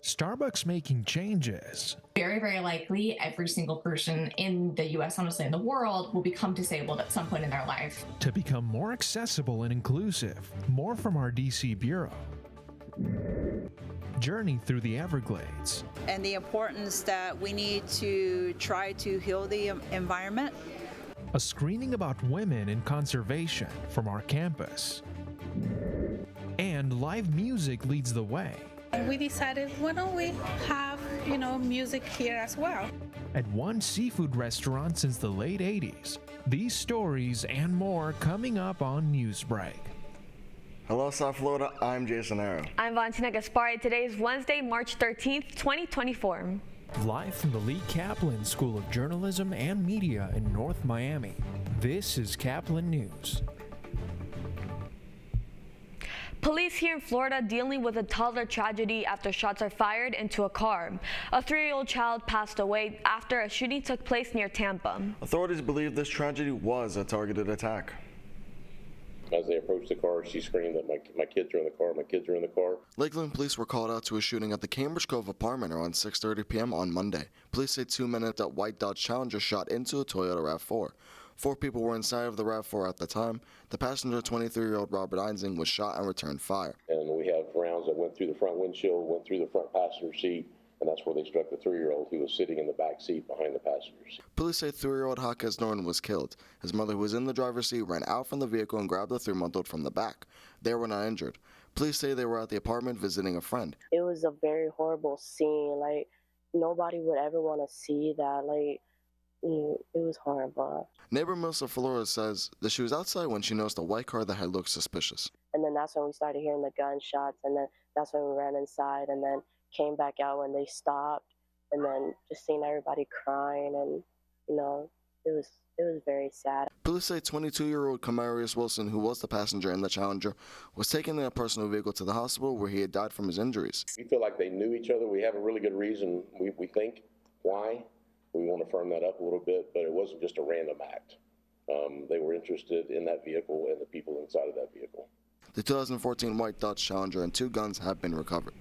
Starbucks making changes. Very likely every single person in the US, honestly in the world, will become disabled at some point in their life. To become more accessible and inclusive. More from our DC Bureau. Journey through the Everglades. And the importance that we need to try to heal the environment. A screening about women in conservation from our campus. And live music leads the way. And we decided, why don't we have, music here as well? At one seafood restaurant since the late 80s. These stories and more coming up on Newsbreak. Hello, South Florida. I'm Jason Arrow. I'm Valentina Gaspari. Today is Wednesday, March 13th, 2024. Live from the Lee Kaplan School of Journalism and Media in North Miami, this is Caplin News. Police here in Florida dealing with a toddler tragedy after shots are fired into a car. A 3-year-old child passed away after a shooting took place near Tampa. Authorities believe this tragedy was a targeted attack. As they approached the car, she screamed that my kids are in the car, my kids are in the car. Lakeland police were called out to a shooting at the Cambridge Cove apartment around 6:30 p.m. on Monday. Police say 2 men in a white Dodge Challenger shot into a Toyota RAV4. 4 people were inside of the RAV4 at the time. The passenger, 23-year-old Robert Einsing, was shot and returned fire. And we have rounds that went through the front windshield, went through the front passenger seat, and that's where they struck the 3-year-old who was sitting in the back seat behind the passenger seat. Police say 3-year-old Jaquez Norton was killed. His mother, who was in the driver's seat, ran out from the vehicle and grabbed the 3-month-old from the back. They were not injured. Police say they were at the apartment visiting a friend. It was a very horrible scene. Nobody would ever want to see that. It was horrible. Neighbor Melissa Flores says that she was outside when she noticed a white car that had looked suspicious. And then that's when we started hearing the gunshots, and then that's when we ran inside, and then came back out when they stopped, and then just seeing everybody crying, and it was very sad. Police say 22-year-old Camarius Wilson, who was the passenger in the Challenger, was taken in a personal vehicle to the hospital where he had died from his injuries. We feel like they knew each other. We have a really good reason, we think, why. We want to firm that up a little bit, but it wasn't just a random act. They were interested in that vehicle and the people inside of that vehicle. The 2014 white Dodge Challenger and 2 guns have been recovered.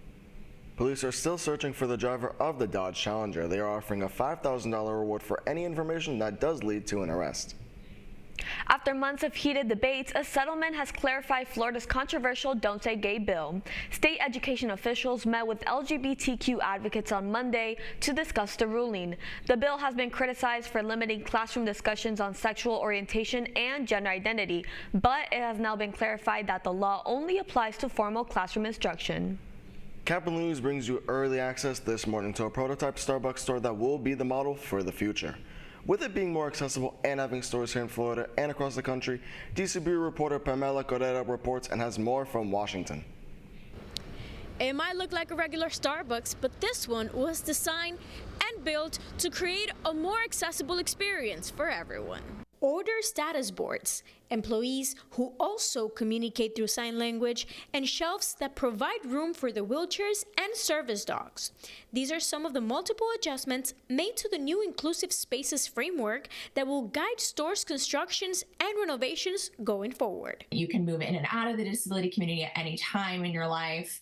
Police are still searching for the driver of the Dodge Challenger. They are offering a $5,000 reward for any information that does lead to an arrest. After months of heated debates, a settlement has clarified Florida's controversial Don't Say Gay bill. State education officials met with LGBTQ advocates on Monday to discuss the ruling. The bill has been criticized for limiting classroom discussions on sexual orientation and gender identity, but it has now been clarified that the law only applies to formal classroom instruction. Caplin News brings you early access this morning to a prototype Starbucks store that will be the model for the future. With it being more accessible and having stores here in Florida and across the country, DC Bureau reporter Pamela Correa reports and has more from Washington. It might look like a regular Starbucks, but this one was designed and built to create a more accessible experience for everyone. Order status boards, employees who also communicate through sign language, and shelves that provide room for the wheelchairs and service dogs. These are some of the multiple adjustments made to the new Inclusive Spaces framework that will guide stores' constructions and renovations going forward. You can move in and out of the disability community at any time in your life.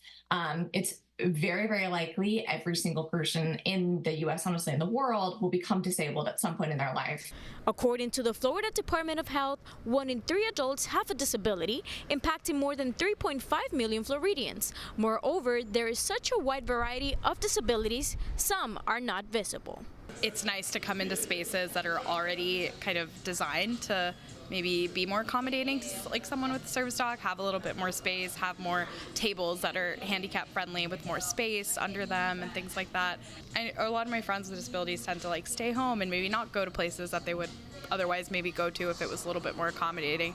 It's very likely every single person in the US, honestly in the world, will become disabled at some point in their life. According to the Florida Department of Health, 1 in 3 adults have a disability, impacting more than 3.5 million Floridians. Moreover, there is such a wide variety of disabilities, some are not visible. It's nice to come into spaces that are already kind of designed to maybe be more accommodating to like someone with a service dog, have a little bit more space, have more tables that are handicap friendly with more space under them and things like that. A lot of my friends with disabilities tend to stay home and maybe not go to places that they would otherwise maybe go to if it was a little bit more accommodating.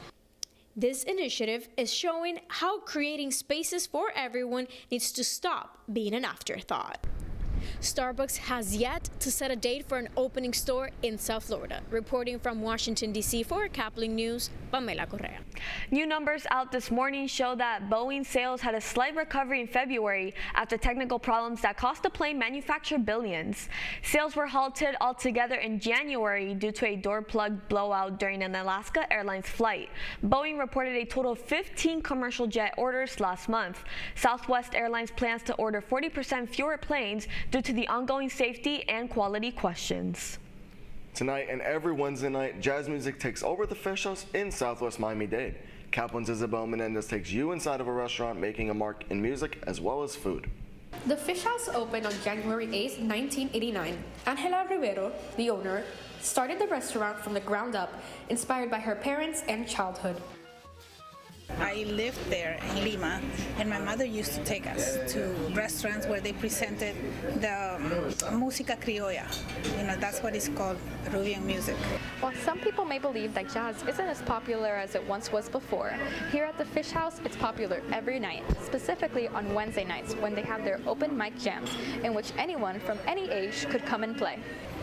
This initiative is showing how creating spaces for everyone needs to stop being an afterthought. Starbucks has yet to set a date for an opening store in South Florida. Reporting from Washington, D.C. for Caplin News, Pamela Correa. New numbers out this morning show that Boeing sales had a slight recovery in February after technical problems that cost the plane manufacturer billions. Sales were halted altogether in January due to a door plug blowout during an Alaska Airlines flight. Boeing reported a total of 15 commercial jet orders last month. Southwest Airlines plans to order 40% fewer planes due to the ongoing safety and quality questions. Tonight and every Wednesday night, jazz music takes over the Fish House in Southwest Miami-Dade. Caplin's Isabel Menendez takes you inside of a restaurant, making a mark in music as well as food. The Fish House opened on January 8, 1989. Angela Rivero, the owner, started the restaurant from the ground up, inspired by her parents and childhood. I lived there in Lima, and my mother used to take us to restaurants where they presented the música criolla. You know, that's what it's called, Peruvian music. While some people may believe that jazz isn't as popular as it once was before, here at the Fish House, it's popular every night, specifically on Wednesday nights when they have their open mic jams, in which anyone from any age could come and play.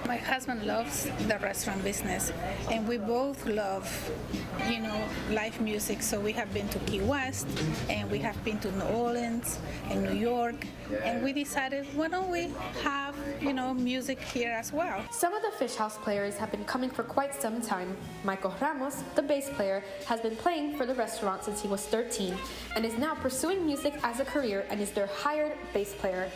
My husband loves the restaurant business, and we both love, you know, live music. So we have been to Key West, and we have been to New Orleans and New York, and we decided, why don't we have, you know, music here as well? Some of the Fish House players have been coming for quite some time. Michael Ramos, the bass player, has been playing for the restaurant since he was 13, and is now pursuing music as a career and is their hired bass player.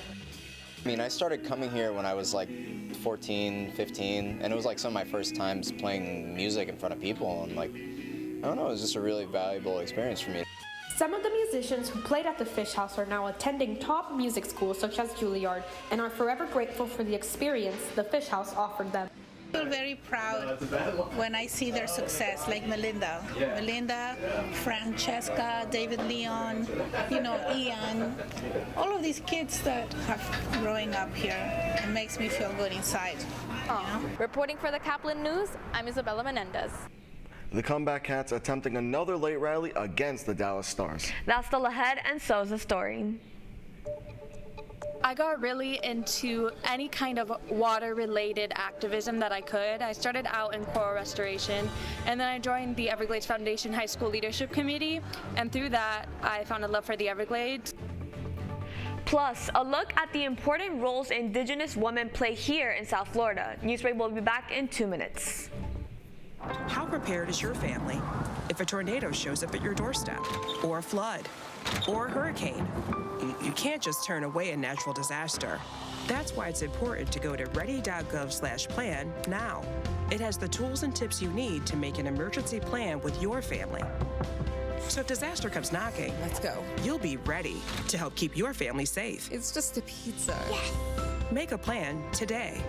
I mean, I started coming here when I was like 14, 15, and it was like some of my first times playing music in front of people, and like, I don't know, it was just a really valuable experience for me. Some of the musicians who played at the Fish House are now attending top music schools such as Juilliard and are forever grateful for the experience the Fish House offered them. I feel very proud when I see their success, like Melinda. Melinda, Francesca, David Leon, you know, Ian, all of these kids that have growing up here. It makes me feel good inside. You know? Reporting for the Caplin News, I'm Isabella Menendez. The Comeback Cats attempting another late rally against the Dallas Stars. That's still ahead, and so's the story. I got really into any kind of water-related activism that I could. I started out in coral restoration, and then I joined the Everglades Foundation High School Leadership Committee, and through that, I found a love for the Everglades. Plus, a look at the important roles Indigenous women play here in South Florida. Newsbreak will be back in 2 minutes. How prepared is your family if a tornado shows up at your doorstep, or a flood, or a hurricane? You can't just turn away a natural disaster. That's why it's important to go to ready.gov/plan now. It has the tools and tips you need to make an emergency plan with your family. So if disaster comes knocking, let's go. You'll be ready to help keep your family safe. It's just a pizza. Yes. Make a plan today.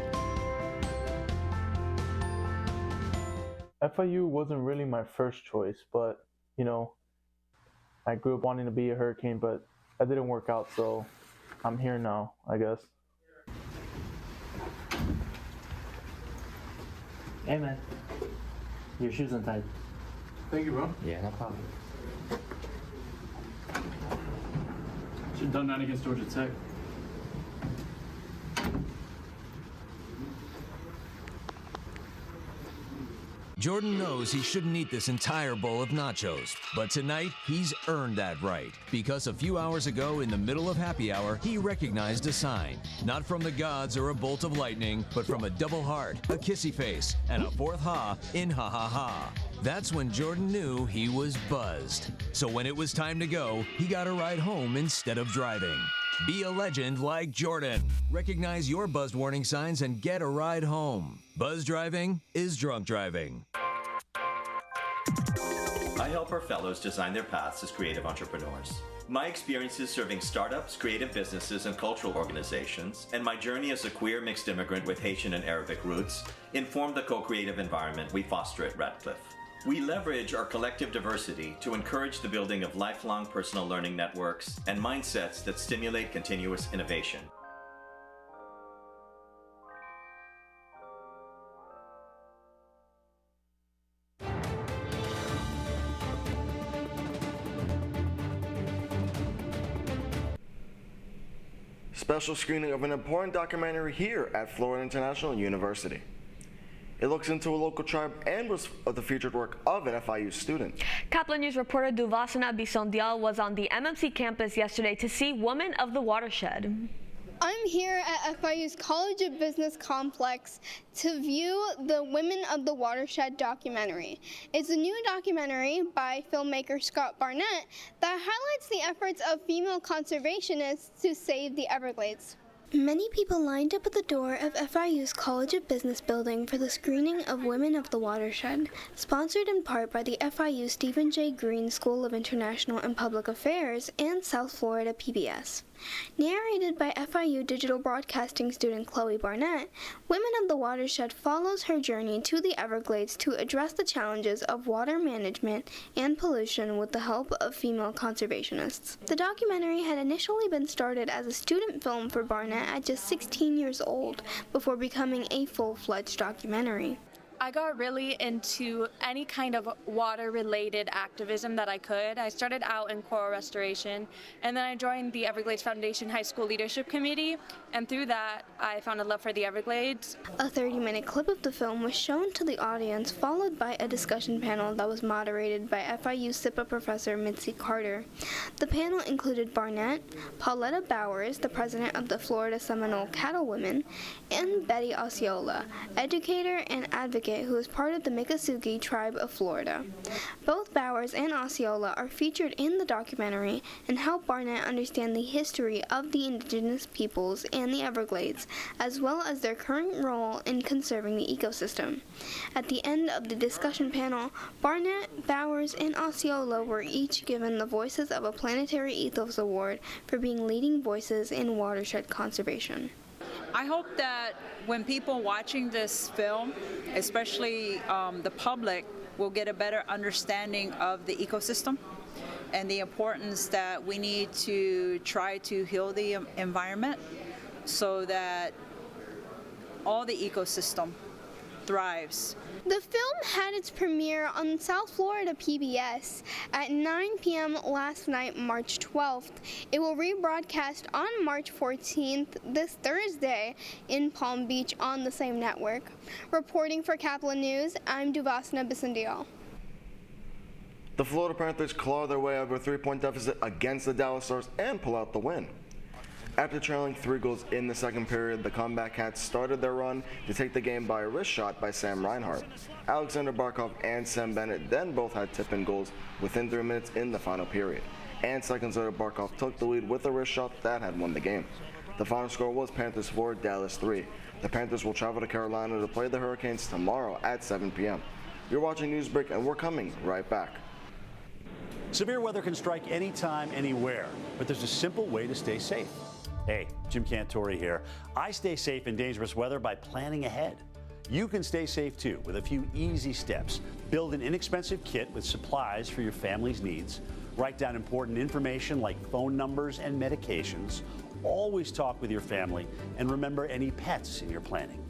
FIU wasn't really my first choice, but, you know, I grew up wanting to be a Hurricane, but that didn't work out, so I'm here now, I guess. Hey, man. Your shoes untied. Thank you, bro. Yeah, no problem. Should have done that against Georgia Tech. Jordan knows he shouldn't eat this entire bowl of nachos, but tonight he's earned that right, because a few hours ago in the middle of happy hour, he recognized a sign, not from the gods or a bolt of lightning, but from a double heart, a kissy face, and a fourth ha in ha ha ha. That's when Jordan knew he was buzzed. So when it was time to go, he got a ride home instead of driving. Be a legend like Jordan. Recognize your buzzed warning signs and get a ride home. Buzz driving is drunk driving. I help our fellows design their paths as creative entrepreneurs. My experiences serving startups, creative businesses, and cultural organizations, and my journey as a queer mixed immigrant with Haitian and Arabic roots, inform the co-creative environment we foster at Radcliffe. We leverage our collective diversity to encourage the building of lifelong personal learning networks and mindsets that stimulate continuous innovation. Special screening of an important documentary here at Florida International University. It looks into a local tribe and was the featured work of an FIU student. Caplin News reporter Duvasana Bisondial was on the MMC campus yesterday to see Women of the Watershed. I'm here at FIU's College of Business complex to view the Women of the Watershed documentary. It's a new documentary by filmmaker Scott Barnett that highlights the efforts of female conservationists to save the Everglades. Many people lined up at the door of FIU's College of Business building for the screening of Women of the Watershed, sponsored in part by the FIU Stephen J. Green School of International and Public Affairs and South Florida PBS. Narrated by FIU digital broadcasting student Chloe Barnett, Women of the Watershed follows her journey to the Everglades to address the challenges of water management and pollution with the help of female conservationists. The documentary had initially been started as a student film for Barnett at just 16 years old before becoming a full-fledged documentary. I got really into any kind of water-related activism that I could. I started out in coral restoration, and then I joined the Everglades Foundation High School Leadership Committee, and through that, I found a love for the Everglades. A 30-minute clip of the film was shown to the audience, followed by a discussion panel that was moderated by FIU SIPA professor Mitzi Carter. The panel included Barnett, Pauletta Bowers, the president of the Florida Seminole Cattle Women, and Betty Osceola, educator and advocate who is part of the Miccosukee tribe of Florida. Both Bowers and Osceola are featured in the documentary and help Barnett understand the history of the indigenous peoples and the Everglades, as well as their current role in conserving the ecosystem. At the end of the discussion panel, Barnett, Bowers, and Osceola were each given the Voices of a Planetary Ethos Award for being leading voices in watershed conservation. I hope that when people watching this film, especially the public, will get a better understanding of the ecosystem and the importance that we need to try to heal the environment so that all the ecosystem thrives. The film had its premiere on South Florida PBS at 9 p.m. last night, March 12th. It will rebroadcast on March 14th, this Thursday, in Palm Beach on the same network. Reporting for Caplin News, I'm Duvasana Bisandial. The Florida Panthers claw their way out of a 3-point deficit against the Dallas Stars and pull out the win. After trailing 3 goals in the second period, the Comeback Cats started their run to take the game by a wrist shot by Sam Reinhart. Alexander Barkov and Sam Bennett then both had tip-in goals within 3 minutes in the final period. And seconds later, Barkov took the lead with a wrist shot that had won the game. The final score was Panthers 4, Dallas 3. The Panthers will travel to Carolina to play the Hurricanes tomorrow at 7 p.m. You're watching Newsbreak, and we're coming right back. Severe weather can strike anytime, anywhere, but there's a simple way to stay safe. Hey, Jim Cantore here. I stay safe in dangerous weather by planning ahead. You can stay safe too with a few easy steps. Build an inexpensive kit with supplies for your family's needs. Write down important information like phone numbers and medications. Always talk with your family, and remember any pets in your planning.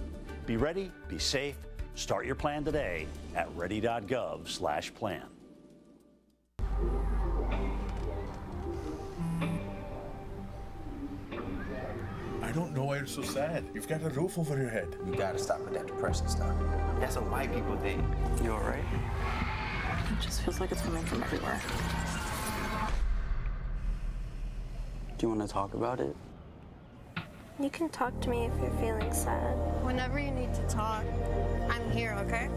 Be ready, be safe. Start your plan today at ready.gov/plan. I don't know why you're so sad. You've got a roof over your head. You gotta stop with that depressing stuff. That's what white people think. You all right? It just feels like it's coming from everywhere. Do you want to talk about it? You can talk to me if you're feeling sad. Whenever you need to talk, I'm here, okay?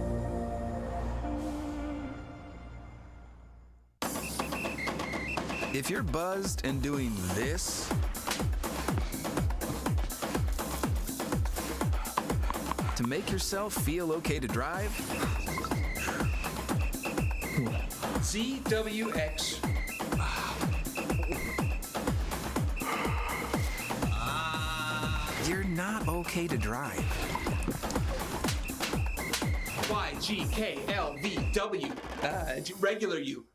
If you're buzzed and doing this, to make yourself feel okay to drive, ZWX. You're not okay to drive. YGKLVW. Regular you.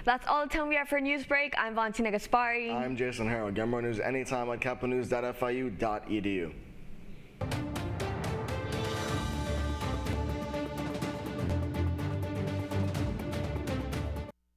That's all the time we have for Newsbreak. I'm Valentina Gaspari. I'm Jason Harrell. Get more news anytime at caplinnews.fiu.edu.